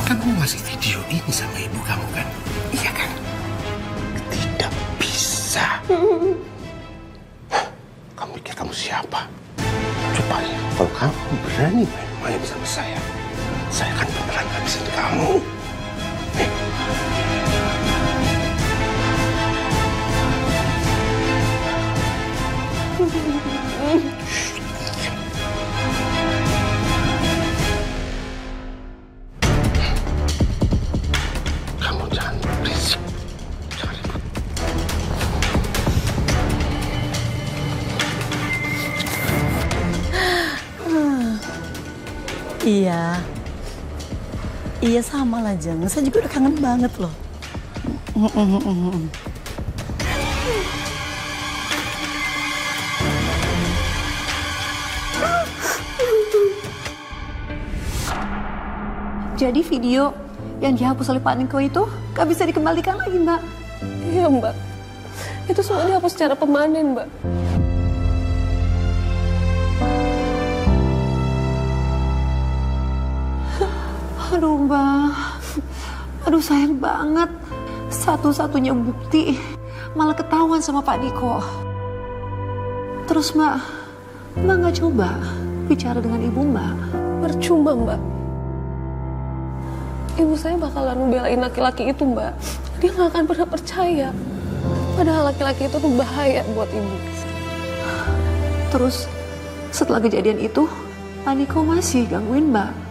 Kamu masih video ini sama ibu kamu kan? Iya kan? Tidak bisa. Kamu pikir kamu siapa? Coba ya, kalau kamu berani main-main sama saya akan beneran habisin kamu. Nih. Kamu jangan berisik. Jangan ribut. Iya. Iya sama lah Jeng. Saya juga udah kangen banget loh. Jadi video yang dihapus oleh Pak Niko itu gak bisa dikembalikan lagi, Mbak? Iya, Mbak. Itu semua dihapus secara permanen, Mbak. Aduh, Mbak. Aduh, sayang banget. Satu-satunya bukti malah ketahuan sama Pak Niko. Terus, Mbak gak coba bicara dengan ibu, Mbak? Percuma, Mbak. Ibu saya bakalan ngebelain laki-laki itu, Mbak. Dia gak akan pernah percaya. Padahal laki-laki itu tuh bahaya buat ibu. Terus, setelah kejadian itu, Pak Niko masih gangguin, Mbak?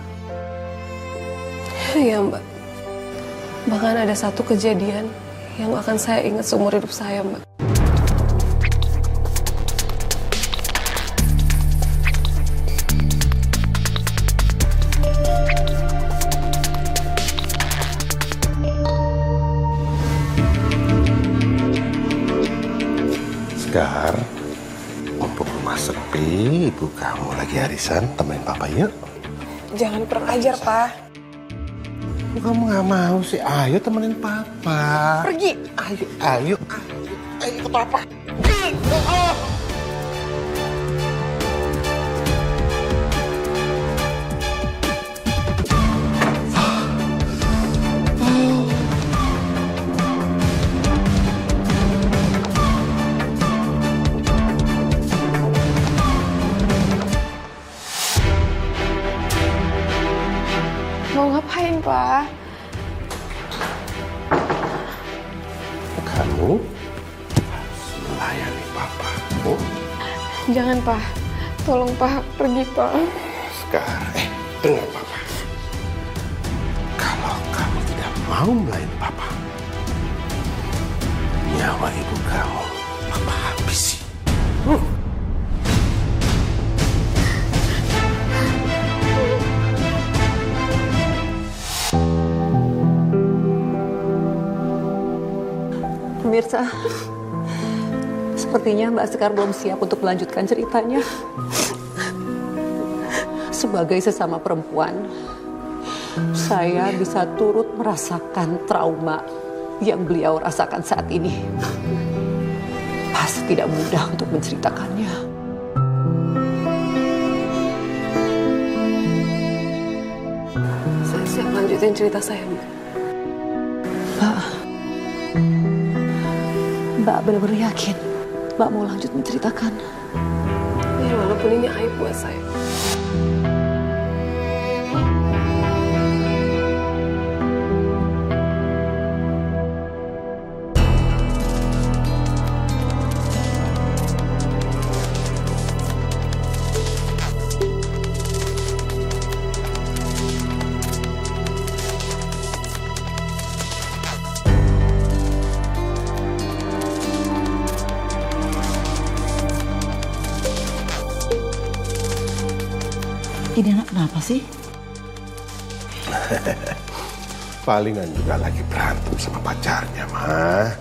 Iya, Mbak. Bahkan ada satu kejadian yang akan saya ingat seumur hidup saya, Mbak. Sekar, mumpung rumah sepi, ibu kamu lagi arisan, temenin papa yuk. Jangan kurang ajar, Pak. Kamu nggak mau sih? Ayo temenin papa. Pergi. Ayo ke papa. Mau ngapain, Pak? Kamu harus melayani papa. Oh. Jangan, Pak. Tolong, Pak. Pergi, Pak. Sekar, dengar papa. Kalau kamu tidak mau melayani papa, nyawa ibu kamu papa habisi. Pemirsa, sepertinya Mbak Sekar belum siap untuk melanjutkan ceritanya. Sebagai sesama perempuan, saya bisa turut merasakan trauma yang beliau rasakan saat ini. Pasti tidak mudah untuk menceritakannya. Saya siap lanjutin cerita saya, Mbak. Mbak benar-benar yakin Mbak mau lanjut menceritakan? Ya, walaupun ini aib buat saya. Ini anak kenapa sih? Palingan juga lagi berantem sama pacarnya, mah.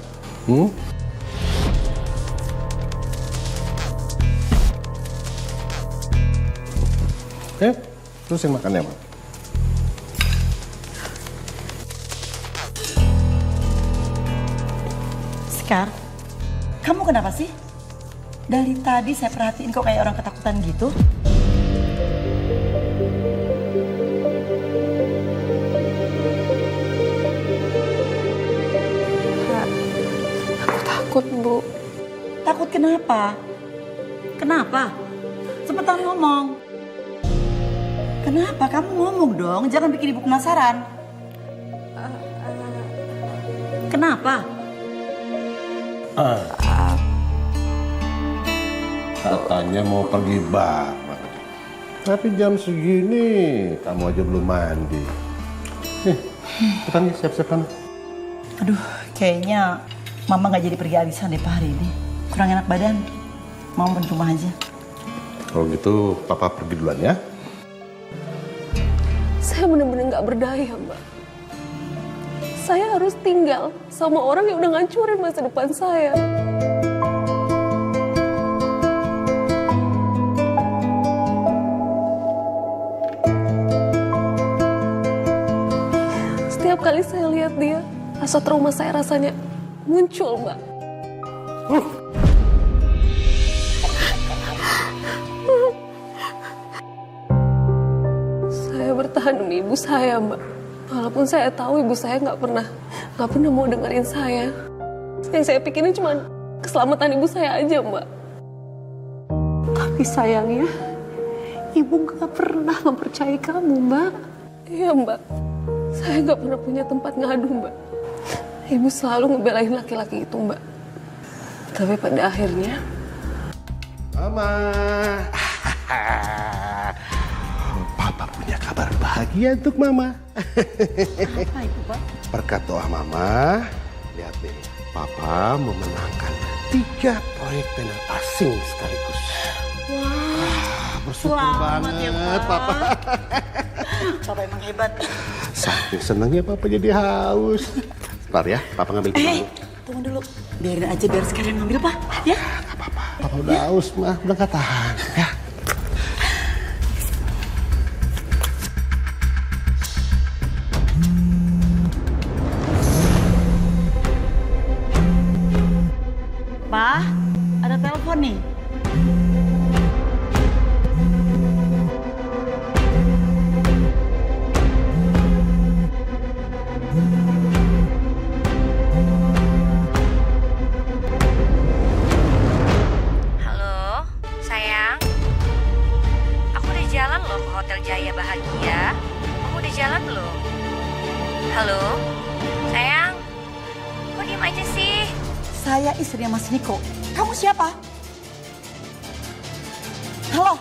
Terusin makannya, mah. Sekar, kamu kenapa sih? Dari tadi saya perhatiin kok kayak orang ketakutan gitu. Takut kenapa? Kenapa? Cepetan ngomong. Kenapa? Kamu ngomong dong, jangan bikin ibu penasaran. Kenapa? Katanya mau pergi bapak. Tapi jam segini kamu aja belum mandi. Nih, cepetan nih, siap-siap kamu. Aduh, kayaknya Mama gak jadi pergi arisan deh Pak hari ini. Kurang enak badan. Mau di rumah aja. Kalau gitu papa pergi duluan ya. Saya benar-benar nggak berdaya, Mbak. Saya harus tinggal sama orang yang udah ngancurin masa depan saya. Setiap kali saya lihat dia, rasa trauma saya rasanya muncul, Mbak. Saya bertahan demi ibu saya, Mbak. Walaupun saya tahu ibu saya nggak pernah mau dengerin saya. Yang saya pikirin cuma keselamatan ibu saya aja, Mbak. Tapi sayangnya, ibu gak pernah mempercayai kamu, Mbak. Iya, Mbak. Saya nggak pernah punya tempat ngadu, Mbak. Ibu selalu ngebelain laki-laki itu, Mbak. Tapi pada akhirnya... Mama. Papa punya kabar bahagia untuk Mama. Apa itu, Pak? Berkat doa Mama, lihat nih, Papa memenangkan 3 proyek tenar asing sekaligus. Wah, bersyukur Selamat banget, ya, Pak. Papa. Papa emang hebat. Saking senangnya Papa jadi haus. Ntar ya, Papa ngambil dulu. Tunggu dulu. Biarin aja biar sekarang ngambil, Pak. Ya? Gak apa-apa, Papa udah haus, mah. Udah gak tahan, ya. Pak, ada telepon nih. Halo, sayang. Aku udah jalan loh ke Hotel Jaya Bahagia. Kamu udah jalan belum? Halo, sayang. Kok diem aja sih? Saya istrinya Mas Niko. Kamu siapa? Halo?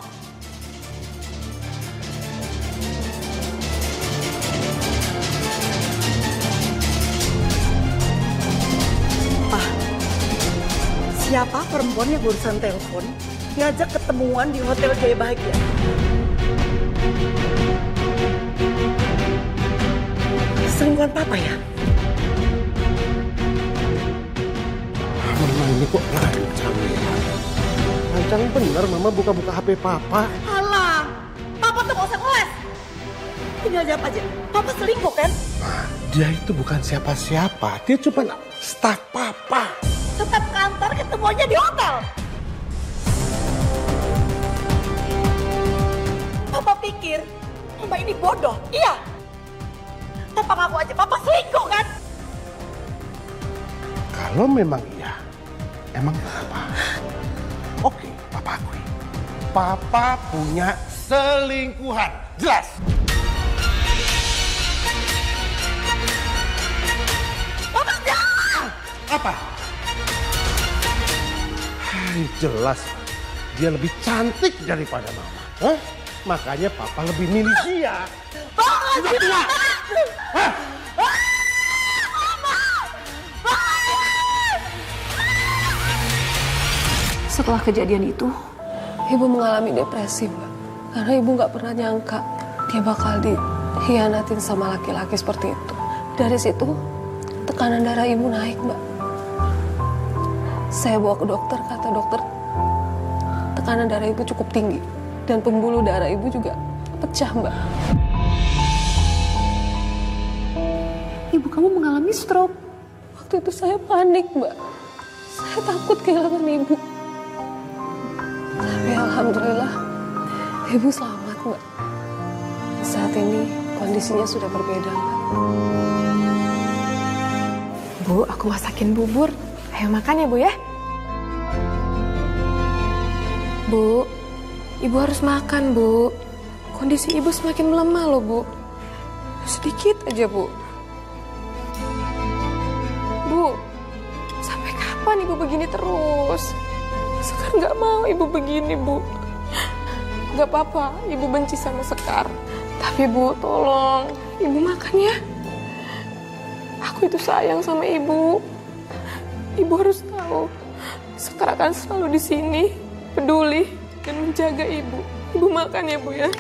Pak, siapa perempuan yang barusan telepon ngajak ketemuan di Hotel Jaya Bahagia? Selingkuhan Papa ya? Mama ini kok lancang ya? Lancang bener Mama buka-buka HP Papa. Alah, Papa tuh gak usah ngeles. Tinggal jawab aja, Papa selingkuh kan? Dia itu bukan siapa-siapa, dia cuma staf Papa. Tetap kantor ketemuannya di hotel. Papa pikir Mama ini bodoh, iya? Papa ngaku aja, Papa selingkuh kan? Kalau memang iya, emang kenapa? Oke, Papa akui. Papa punya selingkuhan, jelas. Papa jangan! Apa? Hai, jelas. Dia lebih cantik daripada Mama. Hah? Makanya Papa lebih milih dia. Papa Sudah tua. Hah? Setelah kejadian itu, Ibu mengalami depresi, Mbak. Karena ibu nggak pernah nyangka dia bakal dikhianatin sama laki-laki seperti itu. Dari situ, tekanan darah ibu naik, Mbak. Saya bawa ke dokter, kata dokter, tekanan darah ibu cukup tinggi. Dan pembuluh darah ibu juga pecah, Mbak. ibu kamu mengalami stroke. Waktu itu saya panik, Mbak. Saya takut kehilangan ibu. Tapi alhamdulillah, ibu selamat, Mbak. Saat ini kondisinya sudah berbeda, Mbak. Bu, aku masakin bubur. Ayo makan ya, Bu ya. Bu, Ibu harus makan, Bu. Kondisi Ibu semakin melemah loh, Bu. Sedikit aja, Bu. Bu, sampai kapan Ibu begini terus? Sekar nggak mau Ibu begini, Bu. Nggak apa-apa, Ibu benci sama Sekar. Tapi Bu, tolong, Ibu makan ya. Aku itu sayang sama Ibu. Ibu harus tahu, Sekar akan selalu di sini, peduli dan menjaga Ibu. Ibu makan ya, Bu ya.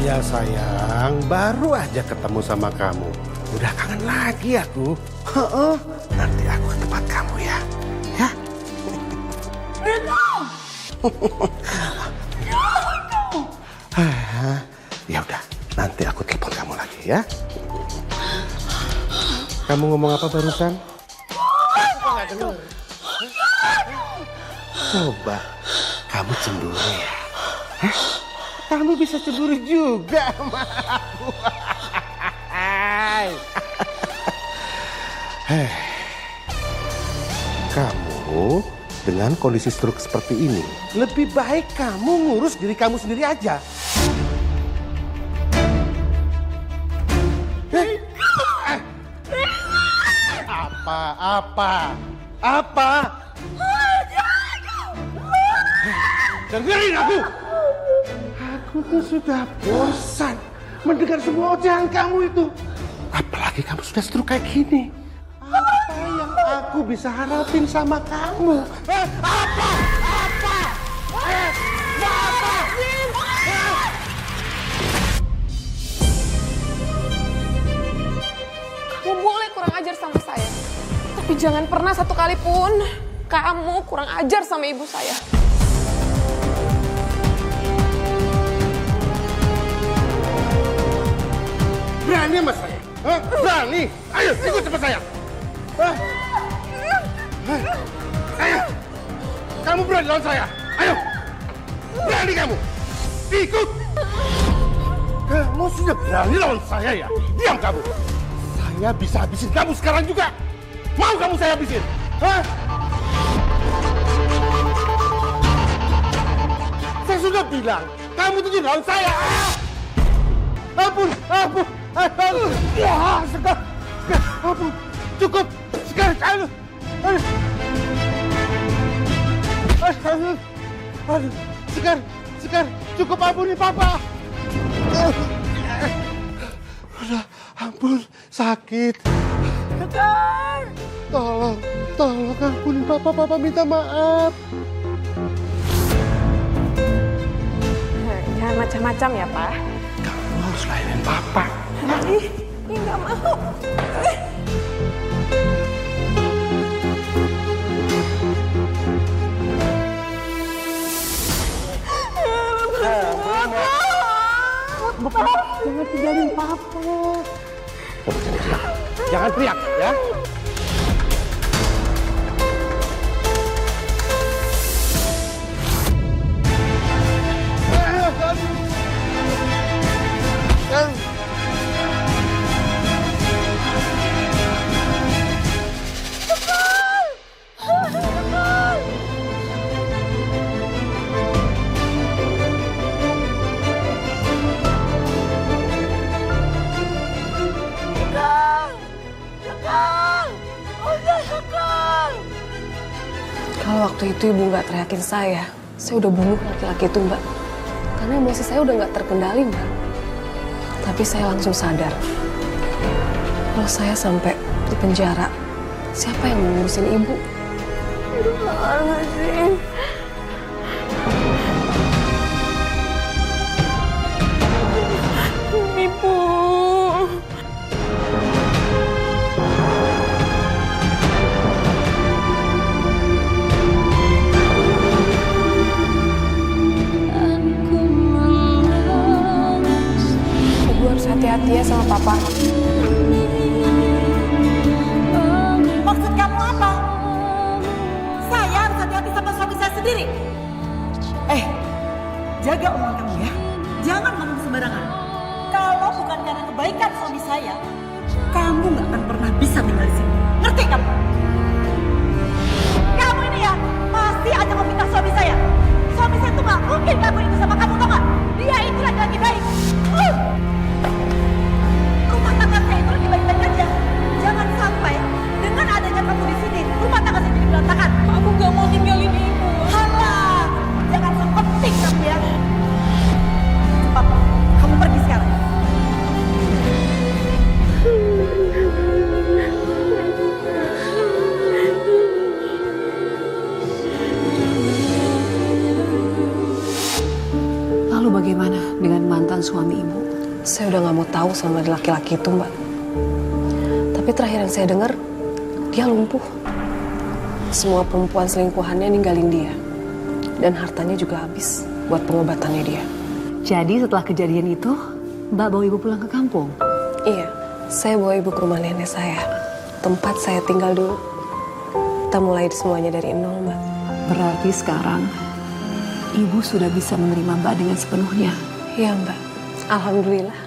Iya sayang, baru aja ketemu sama kamu. Udah kangen lagi aku. Heeh. Nanti aku ke tempat kamu ya. Ya. Ya udah, nanti aku telepon kamu lagi ya. Kamu ngomong apa barusan? Coba, kamu cemburu ya? Hah? Kamu bisa cemburu juga sama aku. Kamu dengan kondisi stroke seperti ini, lebih baik kamu ngurus diri kamu sendiri aja. Apa? Dengerin aku. Aku tuh sudah bosan mendengar semua ocehan kamu itu. Apalagi kamu sudah stroke kayak gini. Apa yang aku bisa harapin sama kamu? Kamu boleh kurang ajar sama saya. Tapi jangan pernah satu kali pun kamu kurang ajar sama ibu saya. Berani sama saya? Hah? Berani? Ayo ikut sama saya. Hah? Ayo. Kamu berani lawan saya? Ayo. Berani kamu? Ikut. Kamu sudah berani lawan saya ya? Diam kamu. Saya bisa habisin kamu sekarang juga. Mau kamu saya habisin? Hah? Saya sudah bilang, kamu tuh lawan saya. Ampun. Ya, Sekar. Ampun. Cukup. Sekar. Aduh. Sekar. Cukup, ampuni Papa. Udah, ampun. Sakit. Sekar. Tolong ampuni Papa. Papa minta maaf. Jangan macam-macam ya, Pak. Kamu harus layanin Papa. Ih, nggak mau. Bapak, jangan tinggalin Papa. Jangan teriak, ya. Kalau waktu itu ibu nggak teriakin saya udah bunuh laki-laki itu, Mbak. Karena emosi saya udah nggak terkendali, Mbak. Tapi saya langsung sadar, kalau saya sampai di penjara, siapa yang mau ngurusin ibu? Ibu. Ibu harus hati-hati ya sama Papa. Maksud sendiri. Jaga omongan kamu ya. Jangan ngomong sembarangan. Kalau bukan karena kebaikan suami saya, kamu nggak akan pernah bisa tinggal di sini. Ngerti kamu? Kamu ini ya masih aja meminta suami saya. Suami saya tuh nggak mungkin kamu itu sama kamu, tau nggak? Dia itu laki-laki baik. Rumah tangga saya itu lagi baik-baik aja. Jangan sampai dengan adanya kamu di sini, rumah tangga saya jadi berantakan. Aku nggak mau tinggalin ibu. Halah, jangan sepenting kamu ya. Cepat, kamu pergi sekarang. Lalu bagaimana dengan mantan suami ibu? Saya udah nggak mau tahu sama laki-laki itu, Mbak. Tapi terakhir yang saya dengar, dia lumpuh. Semua perempuan selingkuhannya ninggalin dia. Dan hartanya juga habis buat pengobatannya dia. Jadi setelah kejadian itu, Mbak bawa ibu pulang ke kampung? Iya, saya bawa ibu ke rumah nenek saya. Tempat saya tinggal dulu. Kita mulai semuanya dari nol, Mbak. Berarti sekarang, ibu sudah bisa menerima Mbak dengan sepenuhnya. Iya, Mbak. Alhamdulillah.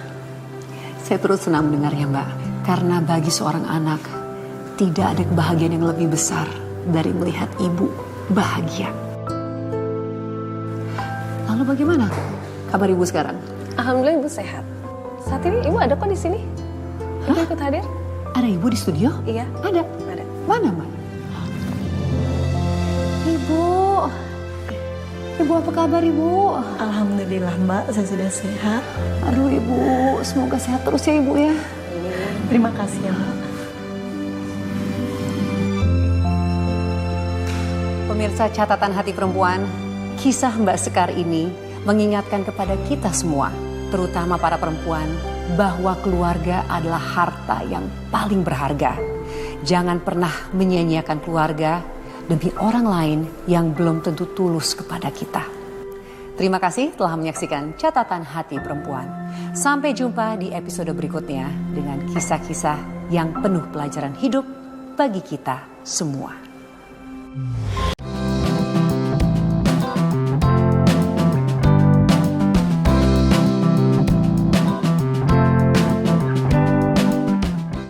Saya turut senang mendengarnya, Mbak. Karena bagi seorang anak, tidak ada kebahagiaan yang lebih besar dari melihat ibu bahagia. Lalu bagaimana kabar ibu sekarang? Alhamdulillah ibu sehat. Saat ini ibu ada kok di sini. Ibu ikut hadir? Ada ibu di studio? Iya. Ada? Ada. Mana, Mbak? Ibu apa kabar, Ibu? Alhamdulillah Mbak, saya sudah sehat. Aduh, Ibu, semoga sehat terus ya, Ibu ya. Terima kasih ya Mbak. Pemirsa Catatan Hati Perempuan, kisah Mbak Sekar ini mengingatkan kepada kita semua, terutama para perempuan, bahwa keluarga adalah harta yang paling berharga. Jangan pernah menyia-nyiakan keluarga demi orang lain yang belum tentu tulus kepada kita. Terima kasih telah menyaksikan Catatan Hati Perempuan. Sampai jumpa di episode berikutnya dengan kisah-kisah yang penuh pelajaran hidup bagi kita semua.